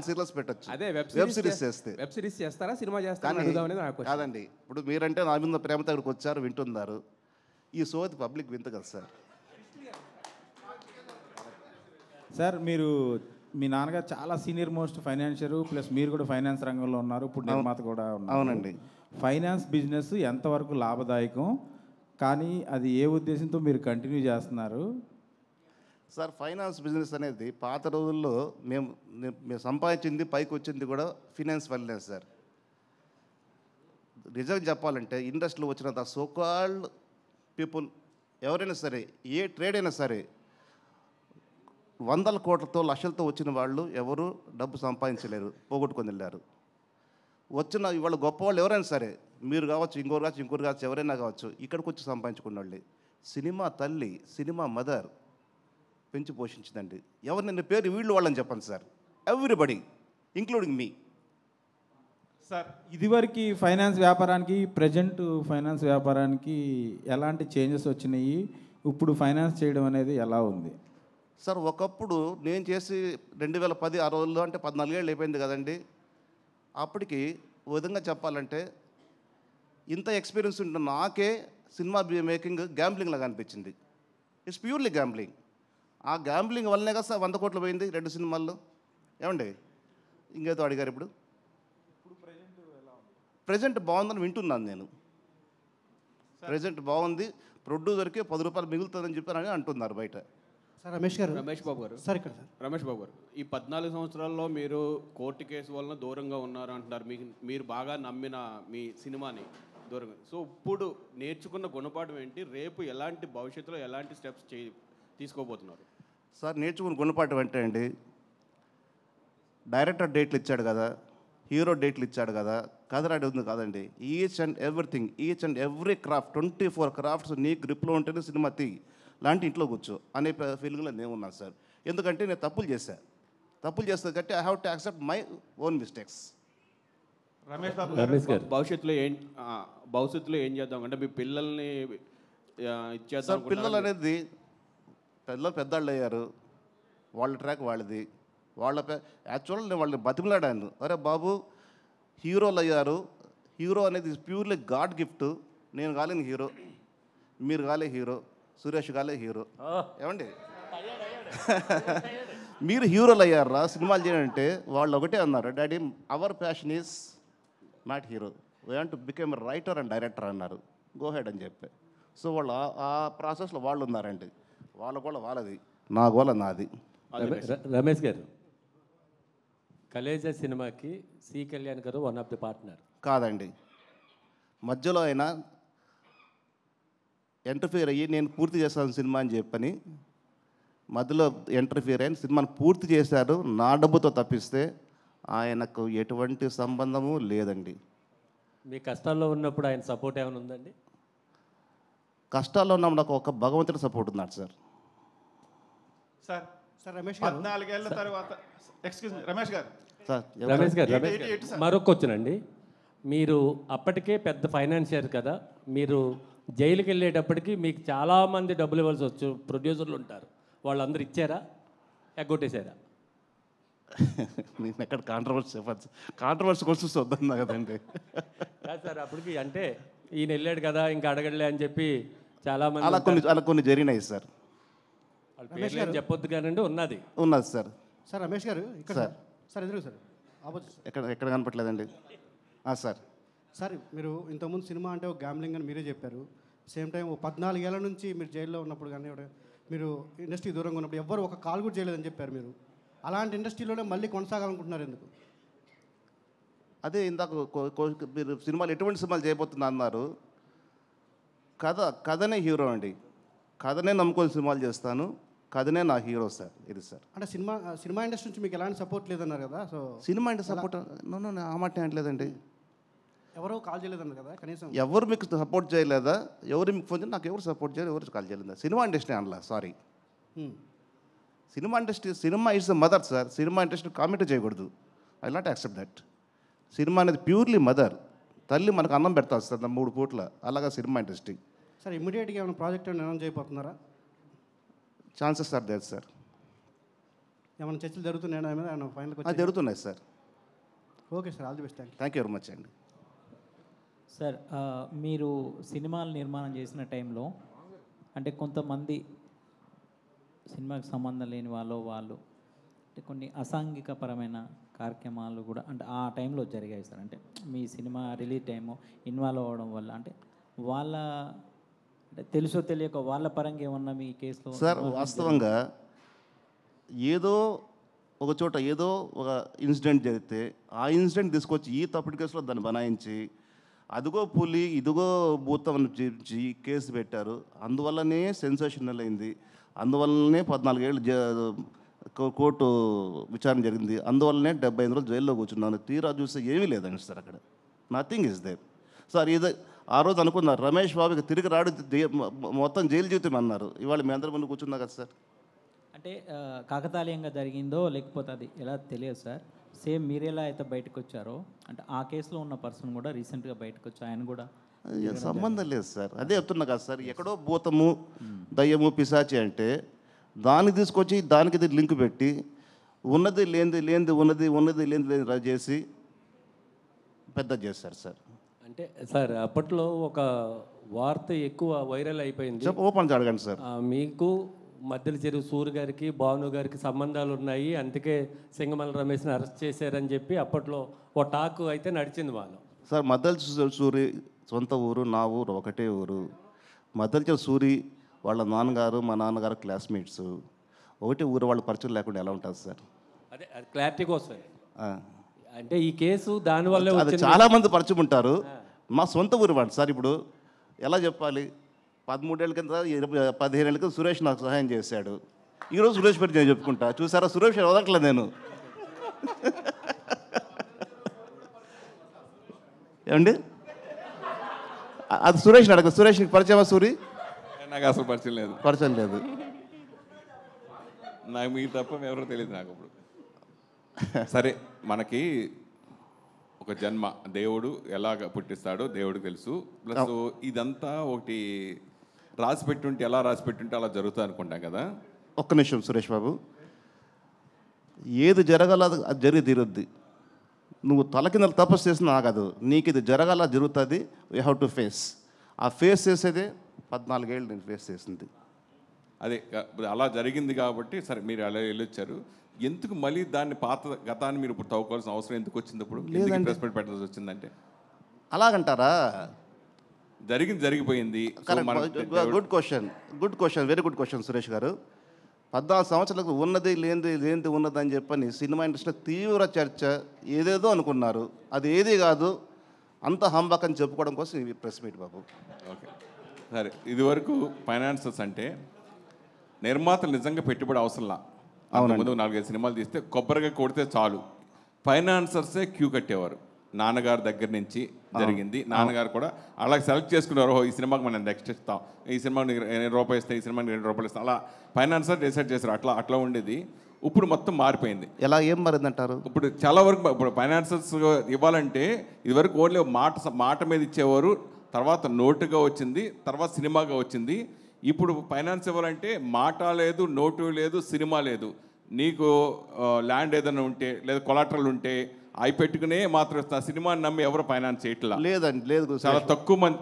సీరియల్స్ పెట్టచ్చు. అదే వెబ్ సిరీస్ చేస్తే. వెబ్ సిరీస్ చేస్తారా, సినిమా చేస్తారా? కాదండి, ఇప్పుడు మీరంటే నా మీద ప్రేమ దగ్గరకు వచ్చారు, వింటున్నారు. ఈ సోది పబ్లిక్ వింత కదా సార్. సార్ మీరు మీ నాన్నగారు చాలా సీనియర్ మోస్ట్ ఫైనాన్షియర్, ప్లస్ మీరు కూడా ఫైనాన్స్ రంగంలో ఉన్నారు, ఇప్పుడు నిర్మాత కూడా ఉన్నారు. అవునండి. ఫైనాన్స్ బిజినెస్ ఎంతవరకు లాభదాయకం, కానీ అది ఏ ఉద్దేశంతో మీరు కంటిన్యూ చేస్తున్నారు? సార్ ఫైనాన్స్ బిజినెస్ అనేది పాత రోజుల్లో మేము సంపాదించింది పైకి వచ్చింది కూడా ఫైనాన్స్ వల్లనే సార్. నిజంగా చెప్పాలంటే ఇండస్ట్రీలో వచ్చిన సోకాల్డ్ పీపుల్ ఎవరైనా సరే, ఏ ట్రేడ్ అయినా సరే, 100 కోట్లతో లక్షలతో వచ్చిన వాళ్ళు ఎవరు డబ్బు సంపాదించలేరు, పోగొట్టుకొని వెళ్ళారు. వచ్చిన ఇవాళ గొప్పవాళ్ళు ఎవరైనా సరే, మీరు కావచ్చు, ఇంకోరు కావచ్చు, ఎవరైనా కావచ్చు, ఇక్కడికి వచ్చి సంపాదించుకున్న వాళ్ళే. సినిమా తల్లి, సినిమా మదర్ పెంచి పోషించిందండి. ఎవరు నిన్న పేరు వీళ్ళు వాళ్ళని చెప్పండి సార్, ఎవ్రీబడి ఇంక్లూడింగ్ మీ. సార్ ఇదివరకు ఫైనాన్స్ వ్యాపారానికి ప్రజెంట్ ఫైనాన్స్ వ్యాపారానికి ఎలాంటి చేంజెస్ వచ్చినాయి, ఇప్పుడు ఫైనాన్స్ చేయడం అనేది ఎలా ఉంది? సార్ ఒకప్పుడు నేను చేసి 2010 ఆ రోజుల్లో అంటే 14 ఏళ్ళు అయిపోయింది కదండి. అప్పటికి ఓ విధంగా చెప్పాలంటే ఇంత ఎక్స్పీరియన్స్ ఉంటున్న నాకే సినిమా మేకింగ్ గ్యాంబ్లింగ్ లాగా అనిపించింది. It's purely gambling. ఆ గ్యాంబ్లింగ్ వల్లనే కదా సార్ 100 కోట్లు పోయింది 2 సినిమాల్లో. ఏమండి, ఇంకేదో అడిగారు. ఇప్పుడు ప్రజెంట్ బాగుందని వింటున్నాను నేను. ప్రజెంట్ బాగుంది, ప్రొడ్యూసర్కి 10 రూపాయలు మిగులుతుందని చెప్పారని అంటున్నారు బయట. సార్ రమేష్ బాబు గారు సార్ ఇక్కడ సార్ రమేష్ బాబు గారు, ఈ 14 సంవత్సరాల్లో మీరు కోర్టు కేసు వలన దూరంగా ఉన్నారు అంటున్నారు. మీరు బాగా నమ్మిన మీ సినిమాని దూరంగా. సో ఇప్పుడు నేర్చుకున్న గుణపాఠం ఏంటి, రేపు ఎలాంటి భవిష్యత్తులో ఎలాంటి స్టెప్స్ తీసుకోబోతున్నారు? సార్ నేర్చుకుని గుణపాఠం అంటే అండి, డైరెక్టర్ డేట్లు ఇచ్చాడు కదా, హీరో డేట్లు ఇచ్చాడు కదా, కథ రెడీ ఉంది కాదండి. Each and every craft 24 crafts నీ గ్రిప్లో ఉంటేనే సినిమా లాంటి ఇంట్లో కూర్చో అనే ఫీలింగ్లో నేను ఉన్నాను సార్. ఎందుకంటే నేను తప్పులు చేస్తే కాబట్టి I have to accept my own mistakes. Ramesh గారు భవిష్యత్తులో ఏం చేద్దాం అంటే మీ పిల్లల్ని ఇచ్చేద్దాం? సార్ పిల్లలు అనేది పెద్దవాళ్ళు అయ్యారు, వాళ్ళ ట్రాక్ వాళ్ళది. యాక్చువల్ నేను వాళ్ళని బతిమలాడాను, అరే బాబు హీరోలు అయ్యారు, హీరో అనేది ప్యూర్లీ గాడ్ గిఫ్ట్. నేను కాలేని హీరో, మీరు కాలే హీరో, సురేష్ కాలే హీరో. ఏమండి మీరు హీరోలు అయ్యారా సినిమాలు చేయాలంటే వాళ్ళు ఒకటే అన్నారు, daddy hour passion is not hero, we want to become writer and director అన్నారు. గో హెడ్ అని చెప్పి. సో వాళ్ళు ఆ ప్రాసెస్లో వాళ్ళు ఉన్నారండి. వాళ్ళ గోళ వాళ్ళది, నా గోళ నాది. రమేష్ గారు, కలేజా సినిమాకి సి కళ్యాణ్ గారు వన్ ఆఫ్ ది పార్ట్నర్ కాదండి. మధ్యలో ఆయన ఇంటర్ఫియర్ అయ్యి నేను పూర్తి చేస్తాను సినిమా అని చెప్పని మధ్యలో ఇంటర్ఫియర్ అయిన సినిమాను పూర్తి చేశారు నా డబ్బుతో తప్పిస్తే ఆయనకు ఎటువంటి సంబంధము లేదండి. మీ కష్టాల్లో ఉన్నప్పుడు ఆయన సపోర్ట్ ఏమైనా ఉందండి? కష్టాల్లో ఉన్నప్పుడు నాకు ఒక భగవంతుడి సపోర్ట్ ఉన్నాడు సార్. సార్ రమేష్ గారు 14 ఏళ్ల తర్వాత ఎక్స్క్యూజ్ మీ రమేష్ గారు సార్ రమేష్ గారు మరొక క్వశ్చన్ అండి. మీరు అప్పటికే పెద్ద ఫైనాన్షియర్ కదా, మీరు జైలుకి వెళ్ళేటప్పటికి మీకు చాలామంది డబ్బులు ఇవ్వాల్సి వచ్చు, ప్రొడ్యూసర్లు ఉంటారు, వాళ్ళందరూ ఇచ్చారా ఎగ్గొట్టేశారా? నేను ఎక్కడ కాంట్రవర్సీ కోసం వద్దన్నా కదండి. కాదు సార్, అప్పటికి అంటే ఈయన వెళ్ళాడు కదా ఇంకా అడగడలే అని చెప్పి చాలామంది అలా కొన్ని జరిగినాయి సార్. వాళ్ళ పేర్లు ఏం చెప్పొద్దు కానండి, ఉన్నది సార్. సార్ రమేష్ గారు ఇక్కడ సార్ ఎదురు సార్ ఎక్కడ కనపట్లేదండి సార్. సార్ మీరు ఇంతకుముందు సినిమా అంటే ఒక గ్యామ్లింగ్ అని మీరే చెప్పారు. సేమ్ టైం 14 ఏళ్ల నుంచి మీరు జైల్లో ఉన్నప్పుడు కానీ మీరు ఇండస్ట్రీ దూరంగా ఉన్నప్పుడు ఎవ్వరు ఒక కాల్ కూడా చేయలేదని చెప్పారు. మీరు అలాంటి ఇండస్ట్రీలోనే మళ్ళీ కొనసాగాలనుకుంటున్నారు ఎందుకు? అదే ఇందాక మీరు సినిమాలు ఎటువంటి సినిమాలు చేయబోతున్నా అన్నారు. కథనే హీరో అండి. కథనే నమ్ముకొని సినిమాలు చేస్తాను, కథనే నా హీరో సార్. ఇది సార్ అంటే సినిమా ఇండస్ట్రీ నుంచి మీకు ఎలాంటి సపోర్ట్ లేదన్నారు కదా. సో సినిమా అంటే సపోర్ట్ ఆ మాట అనట్లేదండి. ఎవరో కాల్ చేయలేదన్నారు కదా కనీసం. ఎవరు మీకు సపోర్ట్ చేయలేదా? ఎవరు మీకు ఫోన్ చేయాలి? నాకు ఎవరు సపోర్ట్ చేయలేదు, ఎవరు కాల్ చేయలేదా? సినిమా ఇండస్ట్రీ అనలా, sorry. Cinema is the mother sir. Cinema industry comment చేయకూడదు. I not accept that. Cinema అనేది ప్యూర్లీ మదర్. తల్లి మనకు అన్నం పెడతా సార్ 3 పూట్ల, అలాగా సినిమా ఇండస్ట్రీ. సార్ ఇమ్మీడియట్గా ఏమైనా ప్రాజెక్ట్ అనౌన్స్ చేయబోతున్నారా? Chances are there sir. ఏమైనా చర్చలు జరుగుతున్నాయా? ఫైనల్ జరుగుతున్నాయి సార్. Okay sir, all the best. Thank you very much అండి. సార్ మీరు సినిమాలు నిర్మాణం చేసిన టైంలో అంటే కొంతమంది సినిమాకి సంబంధం లేని వాళ్ళు అంటే కొన్ని అసాంఘికపరమైన కార్యక్రమాలు కూడా అంటే ఆ టైంలో జరిగాయి సార్. అంటే మీ సినిమా రిలీజ్ టైము ఇన్వాల్వ్ అవ్వడం వల్ల అంటే వాళ్ళ అంటే తెలుసో తెలియక వాళ్ళ పరంగా ఏమన్నా మీ కేసులో? సార్ వాస్తవంగా ఏదో ఒక చోట ఏదో ఒక ఇన్సిడెంట్ జరిగితే ఆ ఇన్సిడెంట్ తీసుకొచ్చి ఈ తప్పుడు కేసులో దాన్ని బనాయించి అదిగో పులి ఇదిగో భూతం అని చూపించి కేసు పెట్టారు. అందువల్లనే సెన్సేషనల్ అయింది. అందువల్లనే 14 ఏళ్ళు కోర్టు విచారణ జరిగింది. అందువల్లనే 75 రోజులు జైల్లో కూర్చున్నాను. తీరా చూస్తే ఏమీ లేదండి సార్. అక్కడ నథింగ్ ఇస్ దేర్ సార్. ఇది ఆ రోజు అనుకున్నారు రమేష్ బాబుకి తిరిగి రాడు, మొత్తం జైలు జీవితం అన్నారు. ఇవాళ మీ అందరి ముందు కూర్చున్నా కదా సార్. అంటే కాకతాళీయంగా జరిగిందో లేకపోతే అది ఎలా తెలియదు సార్. సేమ్ మీరెలా అయితే బయటకు వచ్చారో అంటే ఆ కేసులో ఉన్న పర్సన్ కూడా రీసెంట్గా బయటకు వచ్చి ఆయన కూడా సంబంధం లేదు సార్. అదే చెప్తున్నా కదా సార్. ఎక్కడో భూతము దయ్యము పిశాచి అంటే దాన్ని తీసుకొచ్చి దానికి లింక్ పెట్టి ఉన్నది లేనిది ఉన్నది చేసి పెద్ద చేస్తారు సార్. అంటే సార్ అప్పట్లో ఒక వార్త ఎక్కువ వైరల్ అయిపోయింది. ఓపెన్ అడగండి సార్. మీకు మద్దెల చెరువు సూర్య గారికి భాను గారికి సంబంధాలు ఉన్నాయి, అందుకే సింగమల రమేష్ని అరెస్ట్ చేశారని చెప్పి అప్పట్లో ఓ టాక్ అయితే నడిచింది వాళ్ళు. సార్ మద్దెల సూరి సొంత ఊరు, నా ఊరు ఒకటే ఊరు. మద్దెల సూరి వాళ్ళ నాన్నగారు మా నాన్నగారు క్లాస్మేట్స్. ఒకటే ఊరు, వాళ్ళ పరిచయం లేకుండా ఎలా ఉంటుంది సార్? అదే అది క్లారిటీ కోసం. అంటే ఈ కేసు దానివల్ల చాలామంది పరిచయం ఉంటారు. మా సొంత ఊరు వాడు సార్. ఇప్పుడు ఎలా చెప్పాలి? 13 ఏళ్ళ కింద 15 ఏళ్ళ కింద సురేష్ నాకు సహాయం చేశాడు. ఈరోజు సురేష్ పేరు నేను చెప్పుకుంటా. చూసారా, సురేష్ వదలట్లేదు నేను. ఏమండి అది సురేష్ని అడగ. సురేష్కి పరిచయమా సూరి? నాకు అసలు పరిచయం లేదు. నాకు మీకు తప్ప ఎవరో తెలియదు నాకు. ఇప్పుడు సరే, మనకి ఒక జన్మ దేవుడు ఎలాగ పుట్టిస్తాడో దేవుడికి తెలుసు. ప్లస్ ఇదంతా ఒకటి రాసి పెట్టుంటే ఎలా రాసి పెట్టుంటే అలా జరుగుతుంది అనుకుంటాం కదా. ఒక్క నిమిషం సురేష్ బాబు. ఏది జరగాల అది జరిగి తీరుద్ది. నువ్వు తల కింద తపస్సు చేసిన ఆగదు. నీకు ఇది జరగాల జరుగుతుంది. You have to face. ఆ ఫేస్ చేసేదే 14 ఏళ్ళు నేను ఫేస్ చేసింది. అదే అలా జరిగింది కాబట్టి సరే మీరు అలా వెళ్ళొచ్చారు. ఎందుకు మళ్ళీ దాన్ని పాత గతాన్ని మీరు ఇప్పుడు తవ్వుకోవాల్సిన అవసరం ఎందుకు వచ్చింది? ఇప్పుడు ప్రెస్ మీట్ పెట్టాల్సి వచ్చిందంటే అలాగంటారా? జరిగిపోయింది. Good question, very good question Suresh గారు. 14 సంవత్సరాలకు ఉన్నది లేనిది ఉన్నదని చెప్పని సినిమా ఇండస్ట్రీలో తీవ్ర చర్చ, ఏదేదో అనుకున్నారు. అది ఏది కాదు, అంత హంబక్ అని చెప్పుకోవడం కోసం ఈ ప్రెస్ మీట్ బాబు. ఓకే సరే, ఇదివరకు ఫైనాన్సర్స్ అంటే నిర్మాతలు నిజంగా పెట్టుబడి అవసరంలా. ముందు 4-5 సినిమాలు తీస్తే కొబ్బరిగా కొడితే చాలు, ఫైనాన్సర్సే క్యూ కట్టేవారు. నాన్నగారి దగ్గర నుంచి జరిగింది. నాన్నగారు కూడా అలా సెలెక్ట్ చేసుకున్నారు, ఈ సినిమాకి మనం నెక్స్ట్ ఇస్తాం, ఈ సినిమాకి ₹2 ఇస్తాం, ఈ సినిమాకి ₹2 ఇస్తాం, అలా ఫైనాన్సర్ డిసైడ్ చేశారు. అట్లా ఉండేది. ఇప్పుడు మొత్తం మారిపోయింది. ఎలా ఏం మారిందంటారు? ఇప్పుడు చాలా వరకు ఇప్పుడు ఫైనాన్సర్స్ ఇవ్వాలంటే ఇదివరకు ఓన్లీ మాట మీద ఇచ్చేవారు, తర్వాత నోటుగా వచ్చింది, తర్వాత సినిమాగా వచ్చింది. ఇప్పుడు ఫైనాన్స్ ఇవ్వాలంటే మాట లేదు, నోటు లేదు, సినిమా లేదు. నీకు ల్యాండ్ ఏదైనా ఉంటే లేదా కొలాటరల్ ఉంటే అవి పెట్టుకునే మాత్రం ఇస్తా. సినిమాని నమ్మి ఎవరు ఫైనాన్స్ చేయట్లా. లేదండి, లేదు. చాలా తక్కువ మంది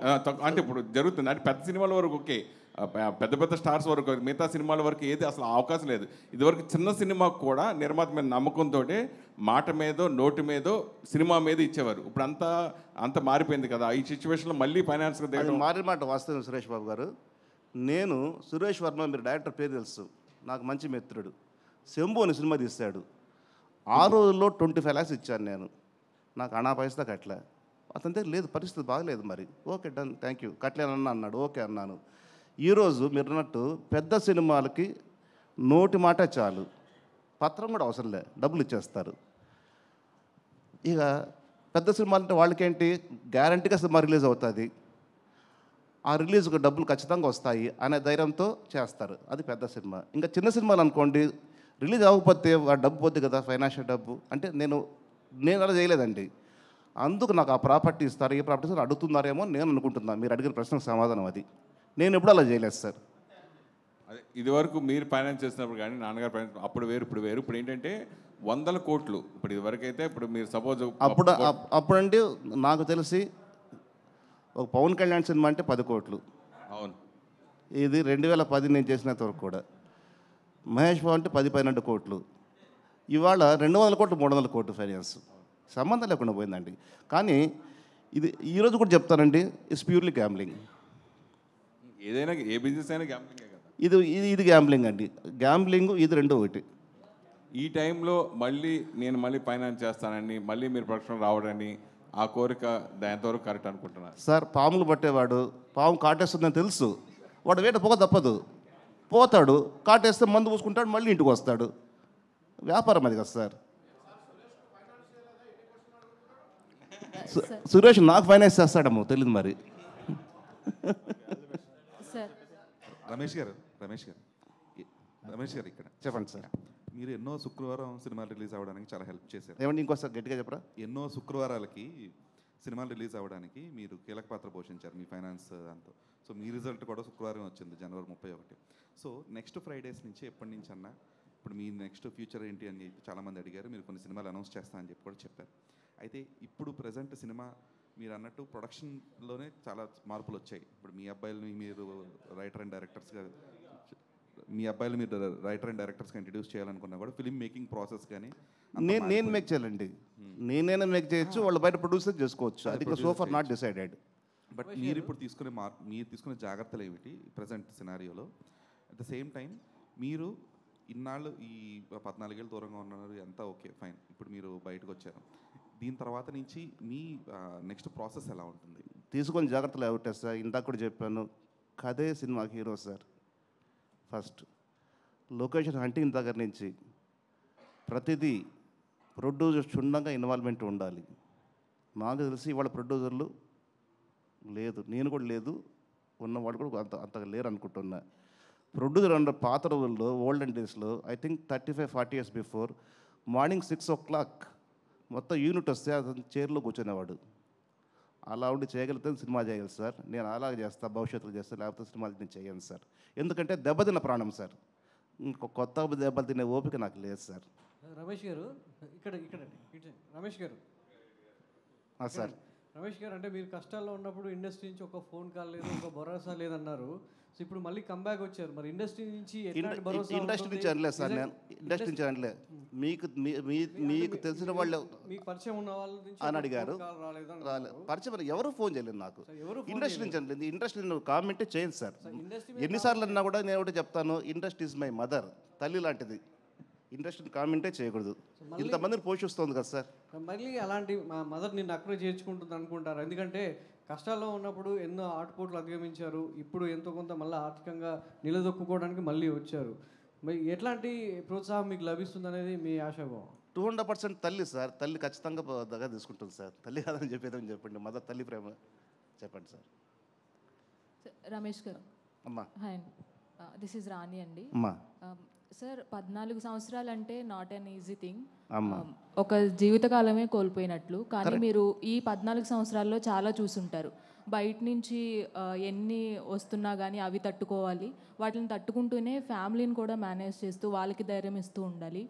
అంటే ఇప్పుడు జరుగుతుంది. అంటే పెద్ద సినిమాల వరకు ఓకే, పెద్ద స్టార్స్ వరకు, మిగతా సినిమాల వరకు ఏది అసలు అవకాశం లేదు. ఇదివరకు చిన్న సినిమాకు కూడా నిర్మాత మీద నమ్మకంతో మాట మీదో నోటు మీదో సినిమా మీద ఇచ్చేవారు. ఇప్పుడు అంత మారిపోయింది కదా. ఈ సిచ్యువేషన్లో మళ్ళీ ఫైనాన్స్ మారిన మాట వాస్తవం సురేష్ బాబు గారు. నేను సురేష్ వర్మ, మీరు డైరెక్టర్ పేరు తెలుసు, నాకు మంచి మిత్రుడు. శంభు అని సినిమా తీశాడు. ఆ రోజుల్లో 25 lakhs ఇచ్చాను నేను. నాకు అనా పైసా కట్టలే. అతని దగ్గర లేదు, పరిస్థితి బాగలేదు. మరి ఓకే డన్, థ్యాంక్ యూ, కట్టలేనన్నా అన్నాడు. ఓకే అన్నాను. ఈరోజు మీరు అన్నట్టు పెద్ద సినిమాలకి నోటి మాట చాలు, పత్రం కూడా అవసరం లే, డబ్బులు ఇచ్చేస్తారు. ఇక పెద్ద సినిమాలు అంటే వాళ్ళకేంటి, గ్యారంటీగా సినిమా రిలీజ్ అవుతుంది, ఆ రిలీజ్కి డబ్బులు ఖచ్చితంగా వస్తాయి అనే ధైర్యంతో చేస్తారు. అది పెద్ద సినిమా. ఇంకా చిన్న సినిమాలు అనుకోండి, రిలీజ్ అవ్వకపోతే ఆ డబ్బు పోద్ది కదా, ఫైనాన్షియల్ డబ్బు. అంటే నేను అలా చేయలేదండి. అందుకు నాకు ఆ ప్రాపర్టీ ఇస్తారు, ఈ ప్రాపర్టీ అడుగుతున్నారేమో నేను అనుకుంటున్నాను. మీరు అడిగిన ప్రశ్నకు సమాధానం అది. నేను ఎప్పుడు అలా చేయలేదు సార్. అదే ఇదివరకు మీరు ఫైనాన్స్ చేసినప్పుడు కానీ నాన్నగారు ఫైనాన్స్ అప్పుడు వేరు, ఇప్పుడు వేరు. ఇప్పుడు ఏంటంటే 100 కోట్లు. ఇప్పుడు ఇదివరకు అయితే ఇప్పుడు మీరు సపోజ్ అప్పుడంటే నాకు తెలిసి ఒక పవన్ కళ్యాణ్ సినిమా అంటే 10 కోట్లు. అవును. ఇది 2010 నేను చేసినంత వరకు కూడా. మహేష్ బాబు అంటే 10-12 కోట్లు. ఇవాళ 200 కోట్లు 300 కోట్లు ఫైనాన్స్. సంబంధం లేకుండా పోయిందండి. కానీ ఇది ఈరోజు కూడా చెప్తానండి, ఇట్స్ ప్యూర్లీ గ్యాంబ్లింగ్. ఏదైనా ఏ బిజినెస్ అయినా గ్యాంబ్లింగే కదా. ఇది గ్యాంబ్లింగ్ అండి. గ్యాంబ్లింగ్ ఇది రెండో ఒకటి. ఈ టైంలో నేను ఫైనాన్స్ చేస్తానని మళ్ళీ మీరు ప్రొడక్షన్ రావడని ఆ కోరిక ఎంతవరకు కరెక్ట్ అనుకుంటున్నారు సార్? పాములు పట్టేవాడు పాము కాటేస్తుందని తెలుసు, వాడు వేట పోక తప్పదు, పోతాడు, కాటేస్తే మందు పూసుకుంటాడు, మళ్ళీ ఇంటికి వస్తాడు. వ్యాపారం అది కదా సార్. సురేష్ నాకు ఫైనాన్స్ చేస్తాడేమో తెలియదు మరి. రమేష్ గారు ఇక్కడ చెప్పండి సార్. మీరు ఎన్నో శుక్రవారం సినిమాలు రిలీజ్ అవ్వడానికి చాలా హెల్ప్ చేశారు. ఏమంటే ఇంకోసారి గట్టిగా చెప్పరా? ఎన్నో శుక్రవారాలకి సినిమాలు రిలీజ్ అవ్వడానికి మీరు కీలక పాత్ర పోషించారు మీ ఫైనాన్స్ దాంతో. సో మీ రిజల్ట్ కూడా శుక్రవారం వచ్చింది, జనవరి 31. సో నెక్స్ట్ ఫ్రైడేస్ నుంచి ఎప్పటి నుంచి అన్నా ఇప్పుడు మీ నెక్స్ట్ ఫ్యూచర్ ఏంటి అని చెప్పి చాలామంది అడిగారు. మీరు కొన్ని సినిమాలు అనౌన్స్ చేస్తానని చెప్పి కూడా చెప్పారు. అయితే ఇప్పుడు ప్రజెంట్ సినిమా మీరు అన్నట్టు ప్రొడక్షన్లోనే చాలా మార్పులు వచ్చాయి. ఇప్పుడు మీ అబ్బాయిలని మీరు రైటర్ అండ్ డైరెక్టర్స్గా ఇంట్రడ్యూస్ చేయాలనుకున్నా కూడా ఫిల్మ్ మేకింగ్ ప్రాసెస్ కానీ నేను మేక్ చేయాలండి. నేనైనా మేక్ చేయొచ్చు, వాళ్ళు బయట ప్రొడ్యూసర్ చేసుకోవచ్చు. అది so far not decided. But మీరు ఇప్పుడు తీసుకునే జాగ్రత్తలు ఏమిటి ప్రజెంట్ సినారియోలో? అట్ ద సేమ్ టైం మీరు ఇన్నాళ్ళు ఈ 14 ఏళ్ళు దూరంగా ఉన్నారు, ఎంత ఓకే ఫైన్, ఇప్పుడు మీరు బయటకు వచ్చారు. దీని తర్వాత నుంచి మీ నెక్స్ట్ ప్రాసెస్ ఎలా ఉంటుంది? తీసుకొని జాగ్రత్తలు ఏమిటా సార్? ఇందాక కూడా చెప్పాను, కథే సినిమాకి hero sir. First location hunting దగ్గర నుంచి ప్రతిదీ ప్రొడ్యూసర్ క్షుణ్ణంగా ఇన్వాల్వ్మెంట్ ఉండాలి. నాకు తెలిసి ఇవాళ ప్రొడ్యూసర్లు లేదు, నేను కూడా లేదు, ఉన్నవాడు కూడా అంతగా లేరు అనుకుంటున్నా. ప్రొడ్యూసర్ అన్న పాత రోజుల్లో ఓల్డెన్ డేస్లో I think 35-40 years before morning 6 o'clock మొత్తం యూనిట్ వస్తే అతను చైర్లో కూర్చునేవాడు. అలా ఉండి చేయగలిగితే సినిమా చేయాలి సార్. నేను అలాగే చేస్తా, భవిష్యత్తులో చేస్తాను, లేకపోతే సినిమాలు నేను చేయను సార్. ఎందుకంటే దెబ్బతిన్న ప్రాణం సార్. కొత్త దెబ్బలు తినే ఓపిక నాకు లేదు సార్. రమేష్ గారు ఇక్కడ రమేష్ గారు సార్ రమేష్ గారు, అంటే మీరు కష్టాల్లో ఉన్నప్పుడు ఇండస్ట్రీ నుంచి ఒక ఫోన్ కాల్ లేదు, ఒక భరోసా లేదన్నారు. సో ఇప్పుడు మళ్ళీ కంబ్యాక్ వచ్చారు. మరి ఇండస్ట్రీ నుంచి ఇండస్ట్రీ నుంచి అనలేదు సార్, నేను ఇండస్ట్రీ నుంచి అనలేదు. మీకు తెలిసిన వాళ్ళు మీకు పరిచయం ఉన్న వాళ్ళ నుంచి అని అడిగారు. పరిచయం ఎవరు ఫోన్ చేయలేదు నాకు. ఇండస్ట్రీ నుంచి అనలేదు. ఇండస్ట్రీ కామెంటే చేయండి సార్. ఎన్నిసార్లు అన్నా కూడా నేను ఒకటి చెప్తాను, ఇండస్ట్రీ ఇస్ మై మదర్, తల్లి లాంటిది. ఇండస్ట్రీని కామెంటే చేయకూడదు. ఇంతమందిని పోషిస్తుంది కదా సార్. మళ్ళీ అలాంటి మా మదర్ నిన్ను అక్కడే చేర్చుకుంటుంది అనుకుంటారు. ఎందుకంటే కష్టాల్లో ఉన్నప్పుడు ఎన్నో ఆటపోట్లు అధిగమించారు. ఇప్పుడు ఎంతో కొంత మళ్ళీ ఆర్థికంగా నిలదొక్కుకోవడానికి మళ్ళీ వచ్చారు. మరి ఎట్లాంటి ప్రోత్సాహం మీకు లభిస్తుంది అనేది మీ ఆశాభావం? 200% తల్లి సార్. తల్లి ఖచ్చితంగా దగ్గర తీసుకుంటుంది సార్. తల్లి కాదని చెప్పేదని చెప్పండి. మదర్ తల్లి ప్రేమ చెప్పండి సార్. రమేష్ గారు అమ్మా. హాయ్, దిస్ ఈజ్ రాణి అండి. అమ్మా. సార్ 14 సంవత్సరాలు అంటే నాట్ అన్ ఈజీ థింగ్. అమ్మా. ఒక జీవితకాలమే కోల్పోయినట్లు. కానీ మీరు ఈ 14 సంవత్సరాల్లో చాలా చూసుంటారు. బయట నుంచి ఎన్ని వస్తున్నా కానీ అవి తట్టుకోవాలి. వాటిని తట్టుకుంటూనే ఫ్యామిలీని కూడా మేనేజ్ చేస్తూ వాళ్ళకి ధైర్యం ఇస్తూ ఉండాలి.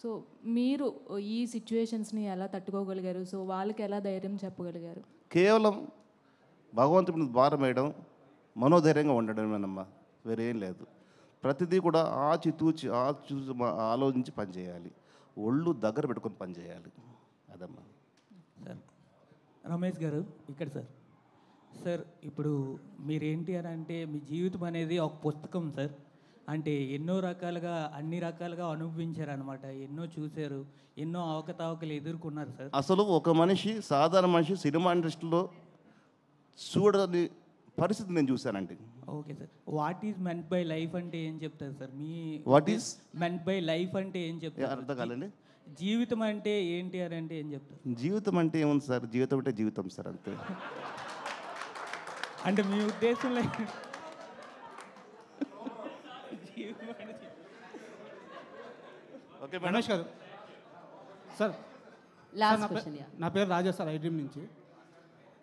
సో మీరు ఈ సిచ్యువేషన్స్ని ఎలా తట్టుకోగలిగారు? సో వాళ్ళకి ఎలా ధైర్యం చెప్పగలిగారు? కేవలం భగవంతుడిని భారం వేయడం, మనోధైర్యంగా ఉండడమేనమ్మా, వేరేం లేదు. ప్రతిదీ కూడా ఆచితూచి ఆలోచించి పనిచేయాలి. ఒళ్ళు దగ్గర పెట్టుకొని పనిచేయాలి. అదమ్మా. సార్ రమేష్ గారు ఇక్కడ సార్. సార్ ఇప్పుడు మీరేంటి అని అంటే మీ జీవితం అనేది ఒక పుస్తకం సార్. అంటే ఎన్నో రకాలుగా అన్ని రకాలుగా అనుభవించారు అనమాట. ఎన్నో చూశారు, ఎన్నో అవకతవకలు ఎదుర్కొన్నారు సార్. అసలు ఒక మనిషి, సాధారణ మనిషి సినిమా ఇండస్ట్రీలో చూడని పరిస్థితి నేను చూశానండి. Okay sir. What is meant by life అంటే ఏం చెప్తారు sir? Me what is meant by life అంటే ఏం చెప్తారు? అర్థం కాలండి. జీవితం అంటే ఏంటి అని అంటే ఏం చెప్తారు? జీవితం అంటే ఏముంది సార్? జీవితం అంటే జీవితం సార్, అంతే. అంటే మీ ఉద్దేశంలో ఓకే రమేష్ గారు సార్, నా పేరు రాజా సార్, ఐడ్రీమ్ నుంచి.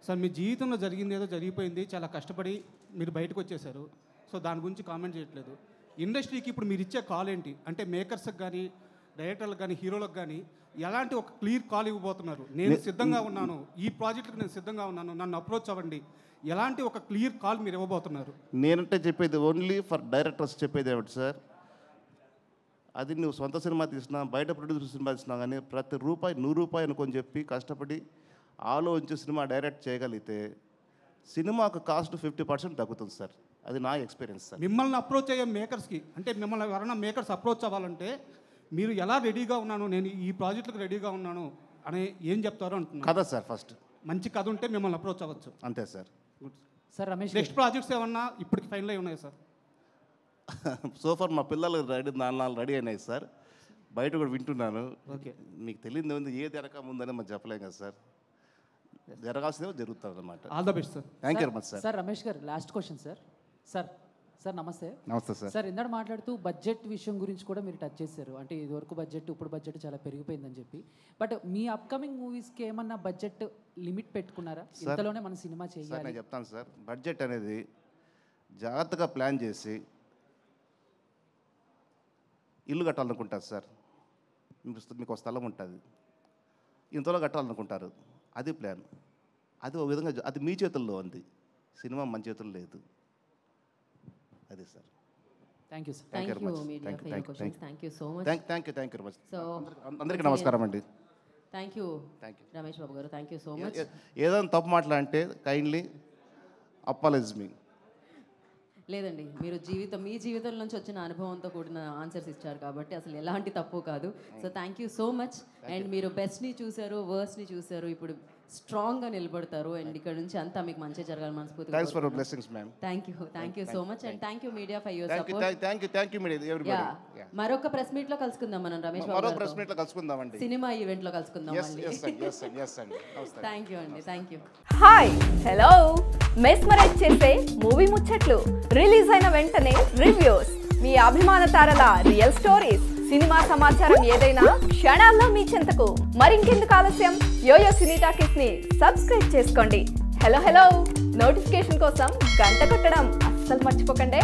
సార్ మీ జీవితంలో జరిగింది ఏదో జరిగిపోయింది, చాలా కష్టపడి మీరు బయటకు వచ్చేసారు. సో దాని గురించి కామెంట్ చేయట్లేదు. ఇండస్ట్రీకి ఇప్పుడు మీరు ఇచ్చే కాల్ ఏంటి? అంటే మేకర్స్కి కానీ, డైరెక్టర్లకు కానీ, హీరోలకు కానీ ఎలాంటి ఒక క్లియర్ కాల్ ఇవ్వబోతున్నారు? నేను సిద్ధంగా ఉన్నాను, ఈ ప్రాజెక్టుకి నేను సిద్ధంగా ఉన్నాను, నన్ను అప్రోచ్ అవ్వండి, ఎలాంటి ఒక క్లియర్ కాల్ మీరు ఇవ్వబోతున్నారు? నేనంటే చెప్పేది ఓన్లీ ఫర్ డైరెక్టర్స్ చెప్పేది ఏమిటి సార్, అది నువ్వు సొంత సినిమా తీసినా, బయట ప్రొడ్యూసర్ సినిమా తీసినా కానీ ప్రతి రూపాయి 100 రూపాయలు అనుకొని చెప్పి కష్టపడి ఆలోచించి సినిమా డైరెక్ట్ చేయగలిగితే సినిమాకు కాస్ట్ 50% తగ్గుతుంది సార్. అది నా ఎక్స్పీరియన్స్ సార్. మిమ్మల్ని అప్రోచ్ అయ్యే మేకర్స్కి, అంటే మిమ్మల్ని ఎవరైనా మేకర్స్ అప్రోచ్ అవ్వాలంటే మీరు ఎలా రెడీగా ఉన్నాను, నేను ఈ ప్రాజెక్టులకు రెడీగా ఉన్నాను అని ఏం చెప్తారో అంటున్నాను. కథ సార్, ఫస్ట్ మంచి కథ ఉంటే మిమ్మల్ని అప్రోచ్ అవ్వచ్చు. అంతే sir. Sir Ramesh, next projects ఏమన్నా ఇప్పటికి ఫైనల్ అయి ఉన్నాయి సార్? సోఫర్ మా పిల్లలు నాలుగు రెడీ అయినాయి సార్. బయట కూడా వింటున్నాను. ఓకే. మీకు తెలియదు ఉంది, ఏది జరగక ముందని మనం చెప్పలేం కదా సార్. జరగాల్సిందే జరుగుతుంది అన్నమాట. All the best sir. Thank you very much sir. Sir Ramesh గారు, లాస్ట్ క్వశ్చన్ సార్. సార్ నమస్తే. నమస్తే సార్. సార్ ఇందాక మాట్లాడుతూ బడ్జెట్ విషయం గురించి కూడా మీరు టచ్ చేశారు. అంటే ఇదివరకు బడ్జెట్, ఇప్పుడు బడ్జెట్ చాలా పెరిగిపోయిందని చెప్పి. బట్ మీ అప్కమింగ్ మూవీస్కి ఏమన్నా బడ్జెట్ లిమిట్ పెట్టుకున్నారా? ఇంతలోనే మన సినిమా చేయాలి? సార్ నేను చెప్తాను సార్, బడ్జెట్ అనేది జాగ్రత్తగా ప్లాన్ చేసి ఇల్లు కట్టాలనుకుంటారు సార్. మీకు ఒక స్థలం ఉంటుంది, ఇంతలో కట్టాలనుకుంటారు, అది ప్లాన్. అది ఒక విధంగా అది మీ చేతుల్లో ఉంది, సినిమా మన చేతుల్లో లేదు. అది sir. Thank you sir. Thank you media for your questions. Thank you so much. Thank you very much. So అందరికీ నమస్కారం అండి. థ్యాంక్ యూ రమేష్ బాబు గారు, థ్యాంక్ యూ సో మచ్. ఏదైనా తప్పు మాట్లాడంటే కైండ్లీ అపాలైజ్ మీ. లేదండి, మీరు మీ జీవితం నుంచి వచ్చిన అనుభవంతో కూడిన ఆన్సర్స్ ఇచ్చారు కాబట్టి అసలు ఎలాంటి తప్పు కాదు. So thank you so much. And మీరు బెస్ట్ని చూశారు, వర్స్ట్ని చూశారు, ఇప్పుడు స్ట్రాంగ్గా నిలబడతారు. అండ్ ఇక్కడ నుంచి అంతా మీకు మంచి జరగాలి మనస్ఫూర్తిగా. Thanks for your blessings ma'am. Thank you so much. And thank you media for your support. Thank you media everybody. మరొక ప్రెస్ మీట్ లో కలుసుకుందాం మనం రమేష్ బాబు. మరొక ప్రెస్ మీట్ లో కలుసుకుందామండి. సినిమా ఈవెంట్ లో కలుసుకుందాం మళ్ళీ. yes అండి. థ్యాంక్ యూ అండి. Thank you. Hi, hello. Mesmerise చేసే మూవీ ముచ్చట్లు, రిలీజ్ అయిన వెంటనే రివ్యూస్, మీ అభిమాన తారల రియల్ స్టోరీస్, సినిమా సమాచారం ఏదైనా క్షణాల్లో మీ చెంతకు. మరింకెందుకు ఆలస్యం, యోయో సినీ టాకీస్ ని సబ్స్క్రైబ్ చేసుకోండి. హలో నోటిఫికేషన్ కోసం గంట కొట్టడం అస్సలు మర్చిపోకండి.